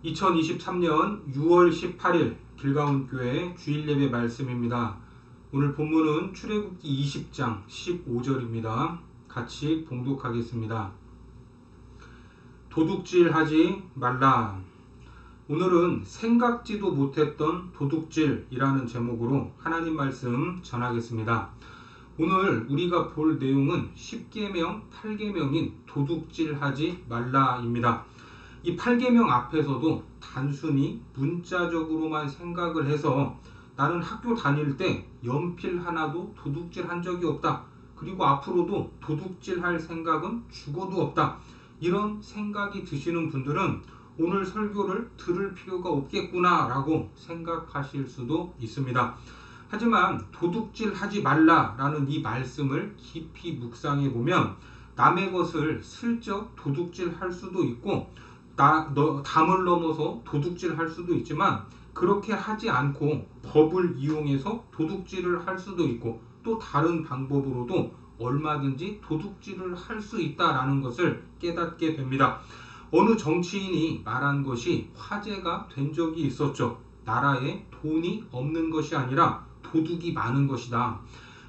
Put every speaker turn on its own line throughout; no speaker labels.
2023년 6월 18일 길가온교회 주일예배 말씀입니다. 오늘 본문은 출애굽기 20장 15절입니다. 같이 봉독하겠습니다. 도둑질하지 말라. 오늘은 생각지도 못했던 도둑질이라는 제목으로 하나님 말씀 전하겠습니다. 오늘 우리가 볼 내용은 10계명 8계명인 도둑질하지 말라입니다. 이 8계명 앞에서도 단순히 문자적으로만 생각을 해서 나는 학교 다닐 때 연필 하나도 도둑질한 적이 없다. 그리고 앞으로도 도둑질할 생각은 죽어도 없다. 이런 생각이 드시는 분들은 오늘 설교를 들을 필요가 없겠구나 라고 생각하실 수도 있습니다. 하지만 도둑질하지 말라라는 이 말씀을 깊이 묵상해 보면 남의 것을 슬쩍 도둑질할 수도 있고 담을 넘어서 도둑질할 수도 있지만 그렇게 하지 않고 법을 이용해서 도둑질을 할 수도 있고 또 다른 방법으로도 얼마든지 도둑질을 할 수 있다라는 것을 깨닫게 됩니다. 어느 정치인이 말한 것이 화제가 된 적이 있었죠. 나라에 돈이 없는 것이 아니라 도둑이 많은 것이다.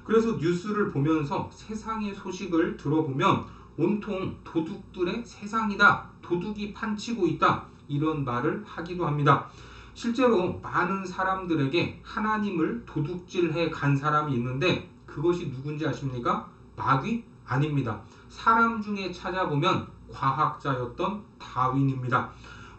그래서 뉴스를 보면서 세상의 소식을 들어보면 온통 도둑들의 세상이다. 도둑이 판치고 있다. 이런 말을 하기도 합니다. 실제로 많은 사람들에게 하나님을 도둑질해 간 사람이 있는데 그것이 누군지 아십니까? 마귀? 아닙니다. 사람 중에 찾아보면 과학자였던 다윈입니다.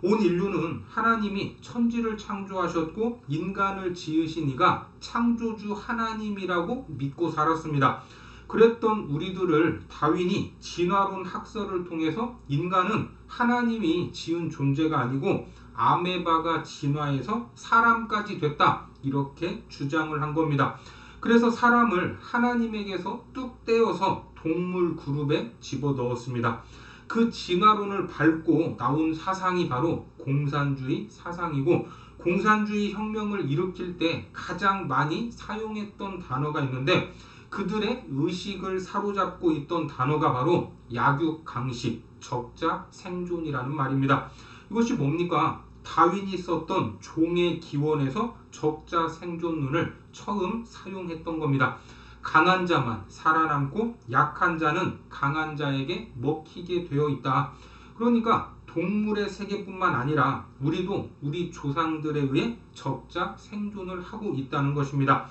온 인류는 하나님이 천지를 창조하셨고 인간을 지으신 이가 창조주 하나님이라고 믿고 살았습니다. 그랬던 우리들을 다윈이 진화론 학설을 통해서 인간은 하나님이 지은 존재가 아니고 아메바가 진화해서 사람까지 됐다. 이렇게 주장을 한 겁니다. 그래서 사람을 하나님에게서 뚝 떼어서 동물 그룹에 집어넣었습니다. 그 진화론을 밟고 나온 사상이 바로 공산주의 사상이고 공산주의 혁명을 일으킬 때 가장 많이 사용했던 단어가 있는데 그들의 의식을 사로잡고 있던 단어가 바로 약육강식, 적자 생존이라는 말입니다. 이것이 뭡니까? 다윈이 썼던 종의 기원에서 적자 생존론을 처음 사용했던 겁니다. 강한 자만 살아남고 약한 자는 강한 자에게 먹히게 되어 있다. 그러니까 동물의 세계뿐만 아니라 우리도 우리 조상들에 의해 적자 생존을 하고 있다는 것입니다.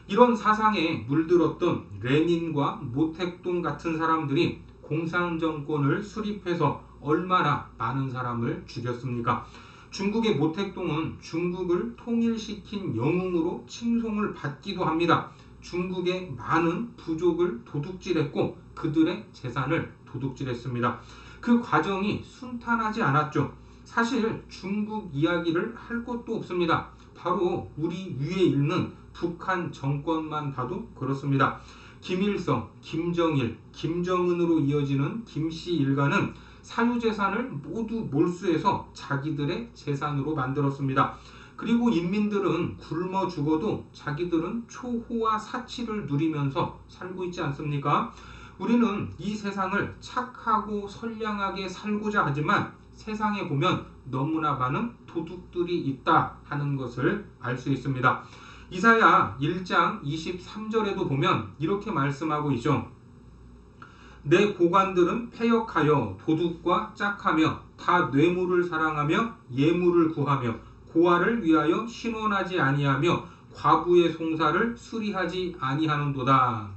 이런 사상에 물들었던 레닌과 모택동 같은 사람들이 공산정권을 수립해서 얼마나 많은 사람을 죽였습니까? 중국의 모택동은 중국을 통일시킨 영웅으로 칭송을 받기도 합니다. 중국의 많은 부족을 도둑질했고 그들의 재산을 도둑질했습니다. 그 과정이 순탄하지 않았죠. 사실 중국 이야기를 할 것도 없습니다. 바로 우리 위에 있는 북한 정권만 봐도 그렇습니다. 김일성, 김정일, 김정은으로 이어지는 김씨 일가는 사유재산을 모두 몰수해서 자기들의 재산으로 만들었습니다. 그리고 인민들은 굶어 죽어도 자기들은 초호화 사치를 누리면서 살고 있지 않습니까? 우리는 이 세상을 착하고 선량하게 살고자 하지만 세상에 보면 너무나 많은 도둑들이 있다 하는 것을 알 수 있습니다. 이사야 1장 23절에도 보면 이렇게 말씀하고 있죠. 내 고관들은 패역하여 도둑과 짝하며 다 뇌물을 사랑하며 예물을 구하며 고아를 위하여 신원하지 아니하며 과부의 송사를 수리하지 아니하는도다.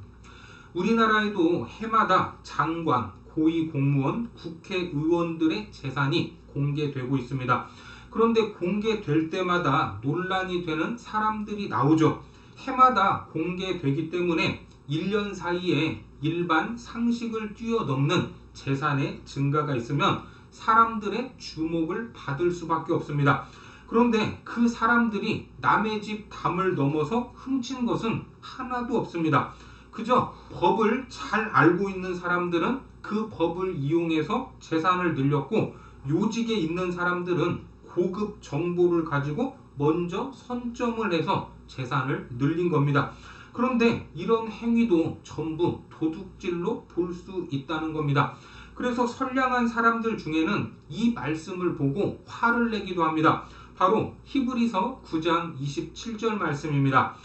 우리나라에도 해마다 장관, 고위공무원, 국회의원들의 재산이 공개되고 있습니다. 그런데 공개될 때마다 논란이 되는 사람들이 나오죠. 해마다 공개되기 때문에 1년 사이에 일반 상식을 뛰어넘는 재산의 증가가 있으면 사람들의 주목을 받을 수밖에 없습니다. 그런데 그 사람들이 남의 집 담을 넘어서 훔친 것은 하나도 없습니다. 그저 법을 잘 알고 있는 사람들은 그 법을 이용해서 재산을 늘렸고 요직에 있는 사람들은 고급 정보를 가지고 먼저 선점을 해서 재산을 늘린 겁니다. 그런데 이런 행위도 전부 도둑질로 볼 수 있다는 겁니다. 그래서 선량한 사람들 중에는 이 말씀을 보고 화를 내기도 합니다. 바로 히브리서 9장 27절 말씀입니다.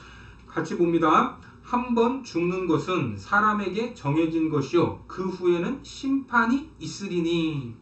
같이 봅니다. 한 번 죽는 것은 사람에게 정해진 것이요 그 후에는 심판이 있으리니.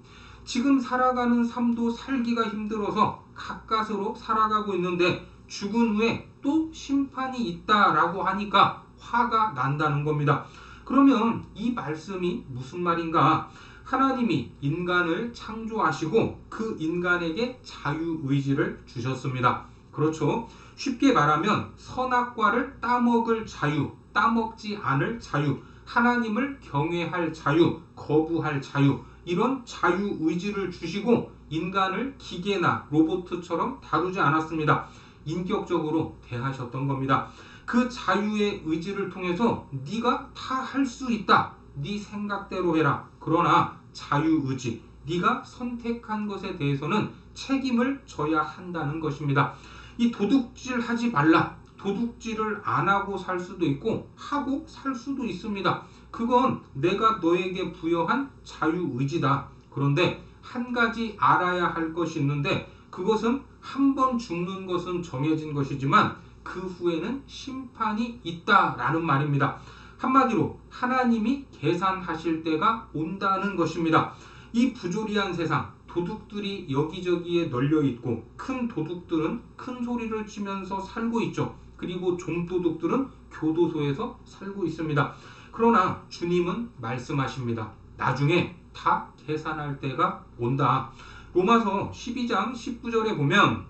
지금 살아가는 삶도 살기가 힘들어서 가까스로 살아가고 있는데 죽은 후에 또 심판이 있다라고 하니까 화가 난다는 겁니다. 그러면 이 말씀이 무슨 말인가? 하나님이 인간을 창조하시고 그 인간에게 자유의지를 주셨습니다. 그렇죠? 쉽게 말하면 선악과를 따먹을 자유, 따먹지 않을 자유, 하나님을 경외할 자유, 거부할 자유, 이런 자유의지를 주시고 인간을 기계나 로봇처럼 다루지 않았습니다. 인격적으로 대하셨던 겁니다. 그 자유의 의지를 통해서 네가 다 할 수 있다. 네 생각대로 해라. 그러나 자유의지, 네가 선택한 것에 대해서는 책임을 져야 한다는 것입니다. 이 도둑질 하지 말라. 도둑질을 안 하고 살 수도 있고 하고 살 수도 있습니다. 그건 내가 너에게 부여한 자유의지다. 그런데 한 가지 알아야 할 것이 있는데 그것은 한 번 죽는 것은 정해진 것이지만 그 후에는 심판이 있다라는 말입니다. 한마디로 하나님이 계산하실 때가 온다는 것입니다. 이 부조리한 세상, 도둑들이 여기저기에 널려 있고 큰 도둑들은 큰 소리를 치면서 살고 있죠. 그리고 좀도둑들은 교도소에서 살고 있습니다. 그러나 주님은 말씀하십니다. 나중에 다 계산할 때가 온다. 로마서 12장 19절에 보면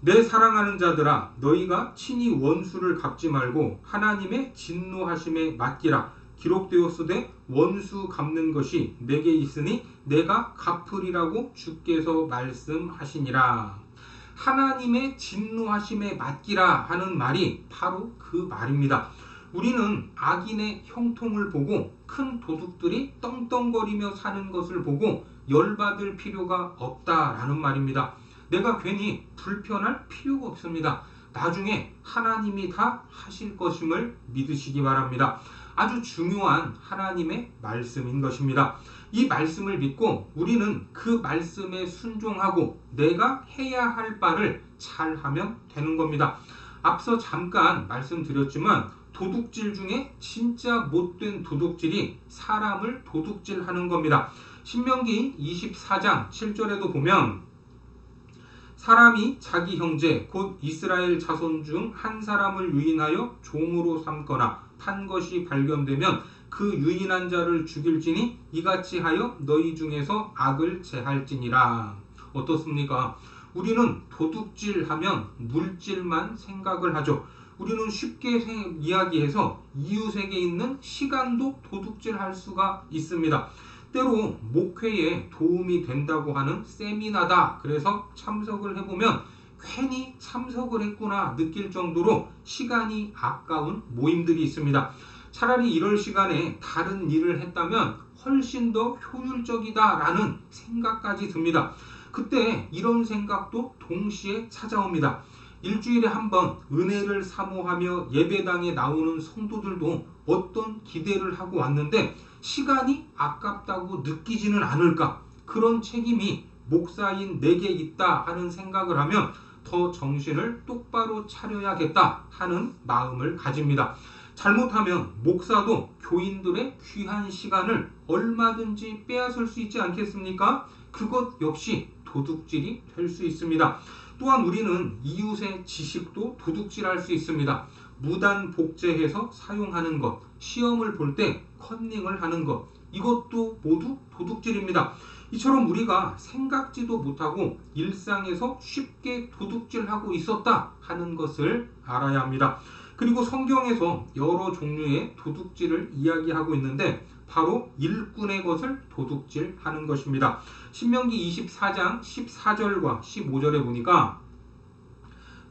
내 사랑하는 자들아 너희가 친히 원수를 갚지 말고 하나님의 진노하심에 맡기라. 기록되었으되 원수 갚는 것이 내게 있으니 내가 갚으리라고 주께서 말씀하시니라. 하나님의 진노하심에 맡기라 하는 말이 바로 그 말입니다. 우리는 악인의 형통을 보고 큰 도둑들이 떵떵거리며 사는 것을 보고 열받을 필요가 없다라는 말입니다. 내가 괜히 불편할 필요가 없습니다. 나중에 하나님이 다 하실 것임을 믿으시기 바랍니다. 아주 중요한 하나님의 말씀인 것입니다. 이 말씀을 믿고 우리는 그 말씀에 순종하고 내가 해야 할 바를 잘하면 되는 겁니다. 앞서 잠깐 말씀드렸지만 도둑질 중에 진짜 못된 도둑질이 사람을 도둑질하는 겁니다. 신명기 24장 7절에도 보면 사람이 자기 형제 곧 이스라엘 자손 중 한 사람을 유인하여 종으로 삼거나 판 것이 발견되면 그 유인한 자를 죽일지니 이같이 하여 너희 중에서 악을 제할지니라. 어떻습니까? 우리는 도둑질하면 물질만 생각을 하죠. 우리는 쉽게 이야기해서 이웃에게 있는 시간도 도둑질할 수가 있습니다. 때로 목회에 도움이 된다고 하는 세미나다. 그래서 참석을 해보면 괜히 참석을 했구나 느낄 정도로 시간이 아까운 모임들이 있습니다. 차라리 이럴 시간에 다른 일을 했다면 훨씬 더 효율적이다라는 생각까지 듭니다. 그때 이런 생각도 동시에 찾아옵니다. 일주일에 한 번 은혜를 사모하며 예배당에 나오는 성도들도 어떤 기대를 하고 왔는데 시간이 아깝다고 느끼지는 않을까? 그런 책임이 목사인 내게 있다 하는 생각을 하면 더 정신을 똑바로 차려야겠다 하는 마음을 가집니다. 잘못하면 목사도 교인들의 귀한 시간을 얼마든지 빼앗을 수 있지 않겠습니까? 그것 역시 도둑질이 될 수 있습니다. 또한 우리는 이웃의 지식도 도둑질할 수 있습니다. 무단 복제해서 사용하는 것, 시험을 볼 때 컨닝을 하는 것, 이것도 모두 도둑질입니다. 이처럼 우리가 생각지도 못하고 일상에서 쉽게 도둑질하고 있었다 하는 것을 알아야 합니다. 그리고 성경에서 여러 종류의 도둑질을 이야기하고 있는데 바로 일꾼의 것을 도둑질하는 것입니다. 신명기 24장 14절과 15절에 보니까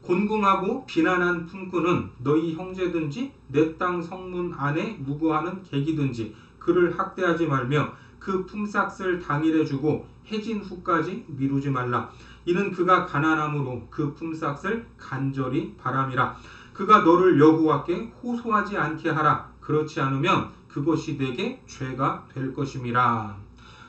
곤궁하고 비난한 품꾼은 너희 형제든지 내 땅 성문 안에 무고하는 객이든지 그를 학대하지 말며 그 품삯을 당일에 주고 해진 후까지 미루지 말라. 이는 그가 가난함으로 그 품삯을 간절히 바람이라. 그가 너를 여호와께 호소하지 않게 하라. 그렇지 않으면 그것이 내게 죄가 될 것임이라.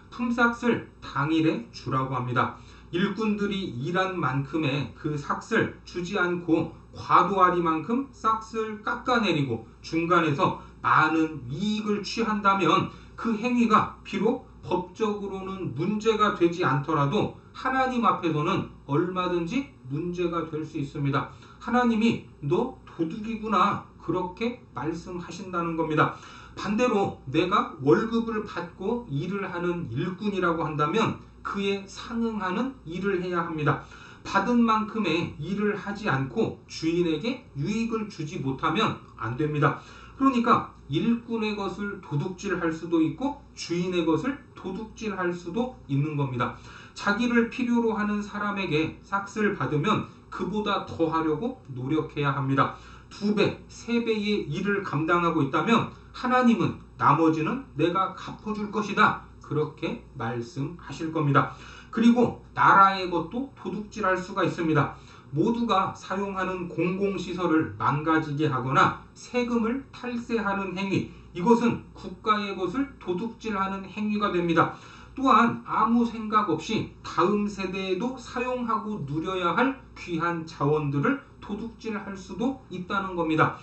품삯을 당일에 주라고 합니다. 일꾼들이 일한 만큼의 그 삭을 주지 않고 과도하리만큼 삭을 깎아내리고 중간에서 많은 이익을 취한다면 그 행위가 비록 법적으로는 문제가 되지 않더라도 하나님 앞에서는 얼마든지 문제가 될 수 있습니다. 하나님이 너 도둑이구나 그렇게 말씀하신다는 겁니다. 반대로 내가 월급을 받고 일을 하는 일꾼이라고 한다면 그에 상응하는 일을 해야 합니다. 받은 만큼의 일을 하지 않고 주인에게 유익을 주지 못하면 안 됩니다. 그러니까 일꾼의 것을 도둑질할 수도 있고 주인의 것을 도둑질할 수도 있는 겁니다. 자기를 필요로 하는 사람에게 삭스를 받으면 그보다 더 하려고 노력해야 합니다. 2배, 3배의 일을 감당하고 있다면 하나님은 나머지는 내가 갚아줄 것이다. 그렇게 말씀하실 겁니다. 그리고 나라의 것도 도둑질할 수가 있습니다. 모두가 사용하는 공공시설을 망가지게 하거나 세금을 탈세하는 행위, 이것은 국가의 것을 도둑질하는 행위가 됩니다. 또한 아무 생각 없이 다음 세대에도 사용하고 누려야 할 귀한 자원들을 도둑질할 수도 있다는 겁니다.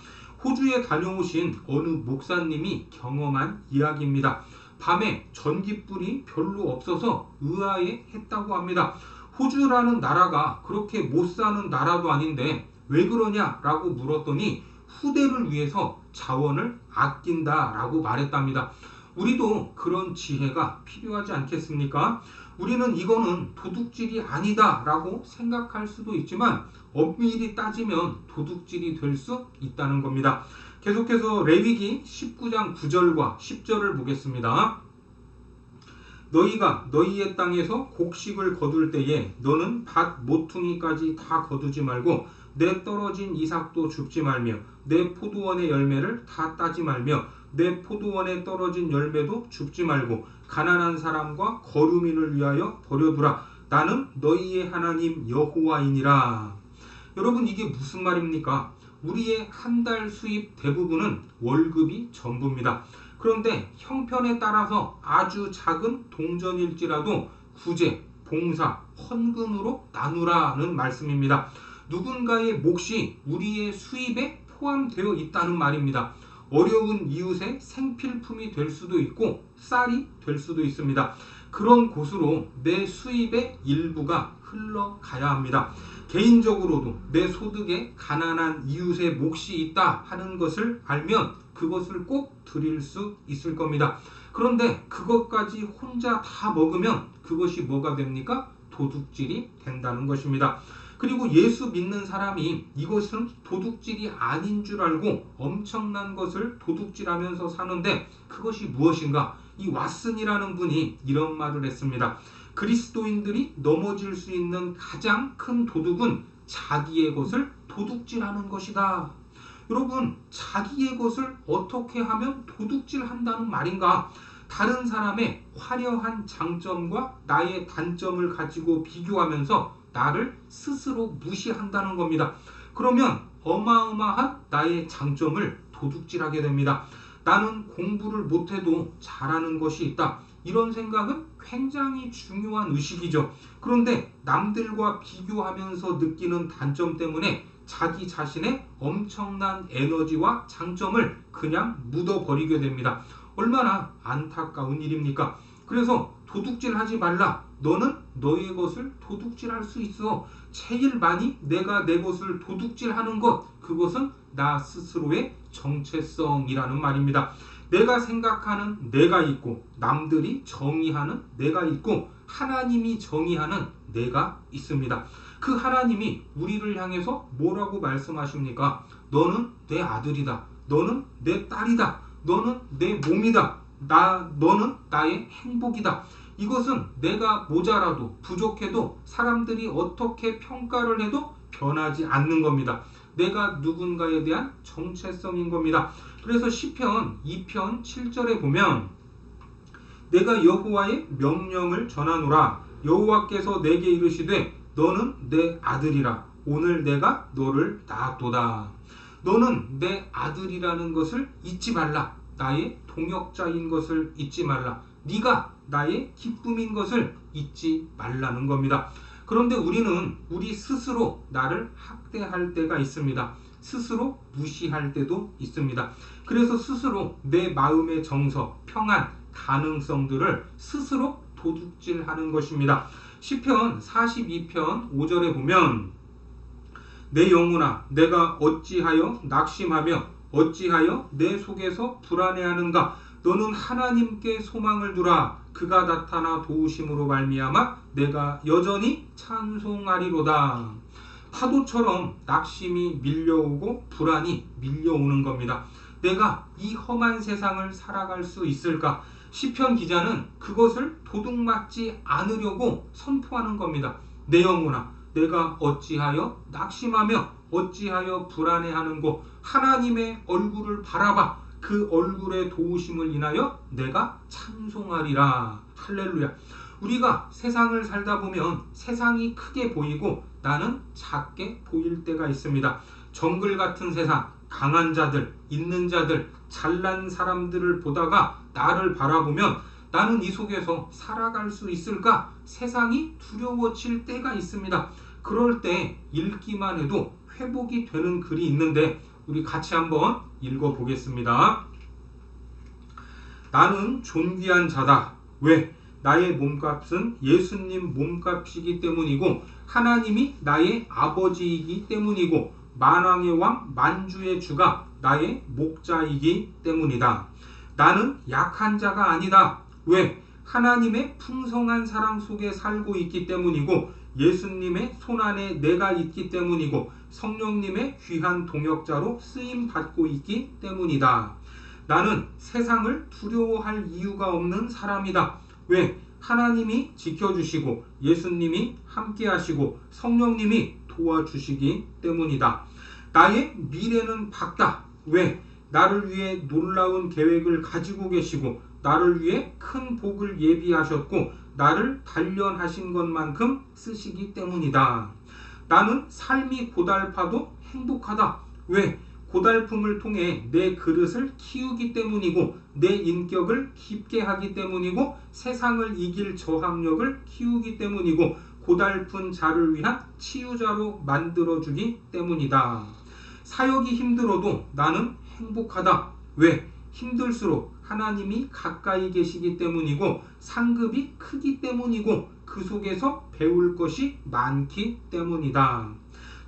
호주에 다녀오신 어느 목사님이 경험한 이야기입니다. 밤에 전깃불이 별로 없어서 의아해했다고 합니다. 호주라는 나라가 그렇게 못 사는 나라도 아닌데 왜 그러냐라고 물었더니 후대를 위해서 자원을 아낀다라고 말했답니다. 우리도 그런 지혜가 필요하지 않겠습니까? 우리는 이거는 도둑질이 아니다라고 생각할 수도 있지만 엄밀히 따지면 도둑질이 될 수 있다는 겁니다. 계속해서 레위기 19장 9절과 10절을 보겠습니다. 너희가 너희의 땅에서 곡식을 거둘 때에 너는 밭 모퉁이까지 다 거두지 말고 내 떨어진 이삭도 줍지 말며 내 포도원의 열매를 다 따지 말며 내 포도원에 떨어진 열매도 줍지 말고 가난한 사람과 거류민을 위하여 버려두라. 나는 너희의 하나님 여호와이니라. 여러분 이게 무슨 말입니까? 우리의 한 달 수입 대부분은 월급이 전부입니다. 그런데 형편에 따라서 아주 작은 동전일지라도 구제, 봉사, 헌금으로 나누라는 말씀입니다. 누군가의 몫이 우리의 수입에 포함되어 있다는 말입니다. 어려운 이웃의 생필품이 될 수도 있고 쌀이 될 수도 있습니다. 그런 곳으로 내 수입의 일부가 흘러가야 합니다. 개인적으로도 내 소득에 가난한 이웃의 몫이 있다 하는 것을 알면 그것을 꼭 드릴 수 있을 겁니다. 그런데 그것까지 혼자 다 먹으면 그것이 뭐가 됩니까? 도둑질이 된다는 것입니다. 그리고 예수 믿는 사람이 이것은 도둑질이 아닌 줄 알고 엄청난 것을 도둑질하면서 사는데 그것이 무엇인가? 이 왓슨이라는 분이 이런 말을 했습니다. 그리스도인들이 넘어질 수 있는 가장 큰 도둑은 자기의 것을 도둑질하는 것이다. 여러분, 자기의 것을 어떻게 하면 도둑질한다는 말인가? 다른 사람의 화려한 장점과 나의 단점을 가지고 비교하면서 나를 스스로 무시한다는 겁니다. 그러면 어마어마한 나의 장점을 도둑질하게 됩니다. 나는 공부를 못해도 잘하는 것이 있다. 이런 생각은 굉장히 중요한 의식이죠. 그런데 남들과 비교하면서 느끼는 단점 때문에 자기 자신의 엄청난 에너지와 장점을 그냥 묻어버리게 됩니다. 얼마나 안타까운 일입니까? 그래서 도둑질하지 말라. 너는 너의 것을 도둑질할 수 있어. 제일 많이 내가 내 것을 도둑질하는 것, 그것은 나 스스로의 정체성이라는 말입니다. 내가 생각하는 내가 있고 남들이 정의하는 내가 있고 하나님이 정의하는 내가 있습니다. 그 하나님이 우리를 향해서 뭐라고 말씀하십니까? 너는 내 아들이다. 너는 내 딸이다. 너는 내 몸이다. 너는 나의 행복이다. 이것은 내가 모자라도 부족해도 사람들이 어떻게 평가를 해도 변하지 않는 겁니다. 내가 누군가에 대한 정체성인 겁니다. 그래서 시편 2편 7절에 보면 내가 여호와의 명령을 전하노라. 여호와께서 내게 이르시되 너는 내 아들이라. 오늘 내가 너를 낳았도다. 너는 내 아들이라는 것을 잊지 말라. 나의 동역자인 것을 잊지 말라. 네가 나의 기쁨인 것을 잊지 말라는 겁니다. 그런데 우리는 우리 스스로 나를 학대할 때가 있습니다. 스스로 무시할 때도 있습니다. 그래서 스스로 내 마음의 정서, 평안, 가능성들을 스스로 도둑질하는 것입니다. 시편 42편 5절에 보면 내 영혼아 내가 어찌하여 낙심하며 어찌하여 내 속에서 불안해하는가. 너는 하나님께 소망을 두라. 그가 나타나 도우심으로 말미암아 내가 여전히 찬송하리로다. 파도처럼 낙심이 밀려오고 불안이 밀려오는 겁니다. 내가 이 험한 세상을 살아갈 수 있을까? 시편 기자는 그것을 도둑맞지 않으려고 선포하는 겁니다. 내 영혼아 내가 어찌하여 낙심하며 어찌하여 불안해하는고. 하나님의 얼굴을 바라봐. 그 얼굴의 도우심을 인하여 내가 찬송하리라. 할렐루야. 우리가 세상을 살다 보면 세상이 크게 보이고 나는 작게 보일 때가 있습니다. 정글 같은 세상, 강한 자들, 있는 자들, 잘난 사람들을 보다가 나를 바라보면 나는 이 속에서 살아갈 수 있을까? 세상이 두려워질 때가 있습니다. 그럴 때 읽기만 해도 회복이 되는 글이 있는데 우리 같이 한번 읽어보겠습니다. 나는 존귀한 자다. 왜? 나의 몸값은 예수님 몸값이기 때문이고 하나님이 나의 아버지이기 때문이고 만왕의 왕 만주의 주가 나의 목자이기 때문이다. 나는 약한 자가 아니다. 왜? 하나님의 풍성한 사랑 속에 살고 있기 때문이고 예수님의 손안에 내가 있기 때문이고 성령님의 귀한 동역자로 쓰임받고 있기 때문이다. 나는 세상을 두려워할 이유가 없는 사람이다. 왜? 하나님이 지켜주시고 예수님이 함께하시고 성령님이 도와주시기 때문이다. 나의 미래는 밝다. 왜? 나를 위해 놀라운 계획을 가지고 계시고 나를 위해 큰 복을 예비하셨고 나를 단련하신 것만큼 쓰시기 때문이다. 나는 삶이 고달파도 행복하다. 왜? 고달픔을 통해 내 그릇을 키우기 때문이고 내 인격을 깊게 하기 때문이고 세상을 이길 저항력을 키우기 때문이고 고달픈 자를 위한 치유자로 만들어주기 때문이다. 사역이 힘들어도 나는 행복하다. 왜? 힘들수록 하나님이 가까이 계시기 때문이고 상급이 크기 때문이고 그 속에서 배울 것이 많기 때문이다.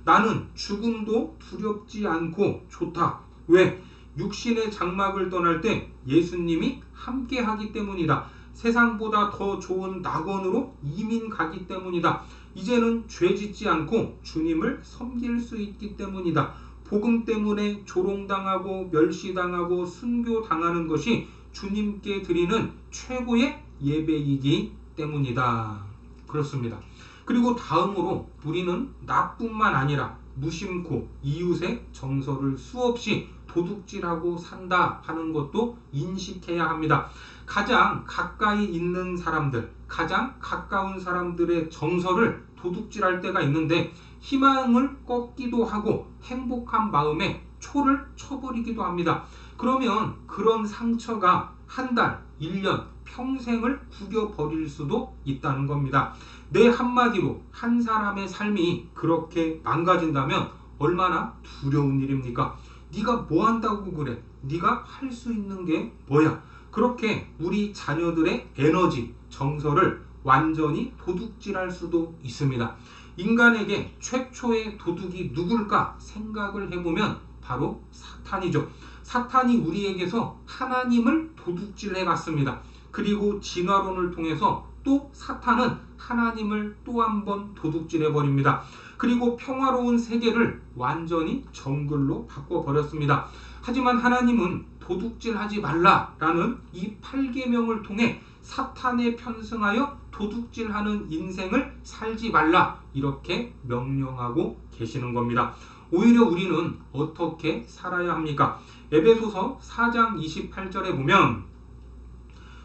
나는 죽음도 두렵지 않고 좋다. 왜? 육신의 장막을 떠날 때 예수님이 함께 하기 때문이다. 세상보다 더 좋은 낙원으로 이민 가기 때문이다. 이제는 죄 짓지 않고 주님을 섬길 수 있기 때문이다. 복음 때문에 조롱당하고 멸시당하고 순교당하는 것이 주님께 드리는 최고의 예배이기 때문이다. 그렇습니다. 그리고 다음으로 우리는 나뿐만 아니라 무심코 이웃의 정서를 수없이 도둑질하고 산다 하는 것도 인식해야 합니다. 가장 가까이 있는 사람들, 가장 가까운 사람들의 정서를 도둑질할 때가 있는데 희망을 꺾기도 하고 행복한 마음에 초를 쳐버리기도 합니다. 그러면 그런 상처가 한 달, 1년, 평생을 구겨버릴 수도 있다는 겁니다. 내 한마디로 한 사람의 삶이 그렇게 망가진다면 얼마나 두려운 일입니까? 네가 뭐 한다고 그래? 네가 할 수 있는 게 뭐야? 그렇게 우리 자녀들의 에너지, 정서를 완전히 도둑질할 수도 있습니다. 인간에게 최초의 도둑이 누굴까 생각을 해보면 바로 사탄이죠. 사탄이 우리에게서 하나님을 도둑질해 갔습니다. 그리고 진화론을 통해서 또 사탄은 하나님을 또 한 번 도둑질해 버립니다. 그리고 평화로운 세계를 완전히 정글로 바꿔버렸습니다. 하지만 하나님은 도둑질하지 말라라는 이 8계명을 통해 사탄에 편승하여 도둑질하는 인생을 살지 말라 이렇게 명령하고 계시는 겁니다. 오히려 우리는 어떻게 살아야 합니까? 에베소서 4장 28절에 보면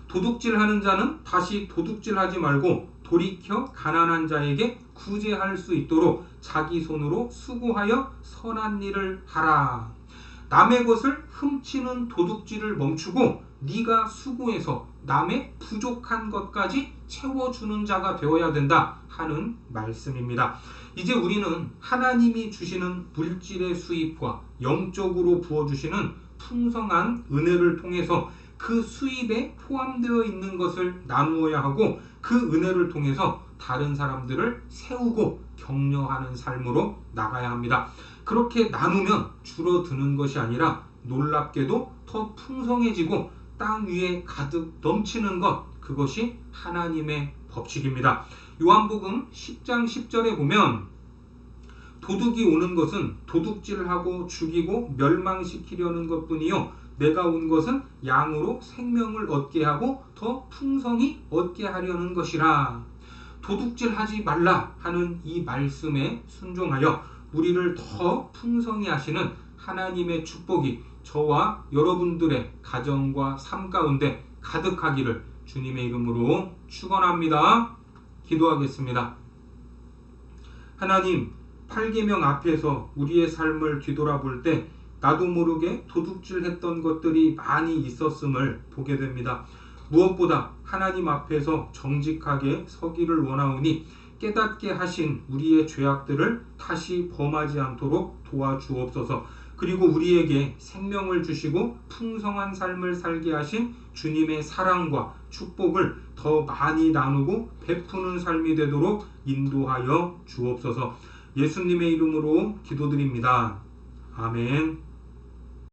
도둑질하는 자는 다시 도둑질하지 말고 돌이켜 가난한 자에게 구제할 수 있도록 자기 손으로 수고하여 선한 일을 하라. 남의 것을 훔치는 도둑질을 멈추고 네가 수고해서 남의 부족한 것까지 채워주는 자가 되어야 된다 하는 말씀입니다. 이제 우리는 하나님이 주시는 물질의 수입과 영적으로 부어주시는 풍성한 은혜를 통해서 그 수입에 포함되어 있는 것을 나누어야 하고 그 은혜를 통해서 다른 사람들을 세우고 격려하는 삶으로 나가야 합니다. 그렇게 나누면 줄어드는 것이 아니라 놀랍게도 더 풍성해지고 땅 위에 가득 넘치는 것, 그것이 하나님의 법칙입니다. 요한복음 10장 10절에 보면 도둑이 오는 것은 도둑질하고 죽이고 멸망시키려는 것뿐이요 내가 온 것은 양으로 생명을 얻게 하고 더 풍성히 얻게 하려는 것이라. 도둑질하지 말라 하는 이 말씀에 순종하여 우리를 더 풍성히 하시는 하나님의 축복이 저와 여러분들의 가정과 삶 가운데 가득하기를 주님의 이름으로 축원합니다. 기도하겠습니다. 하나님, 8계명 앞에서 우리의 삶을 뒤돌아볼 때 나도 모르게 도둑질했던 것들이 많이 있었음을 보게 됩니다. 무엇보다 하나님 앞에서 정직하게 서기를 원하오니 깨닫게 하신 우리의 죄악들을 다시 범하지 않도록 도와주옵소서. 그리고 우리에게 생명을 주시고 풍성한 삶을 살게 하신 주님의 사랑과 축복을 더 많이 나누고 베푸는 삶이 되도록 인도하여 주옵소서. 예수님의 이름으로 기도드립니다. 아멘.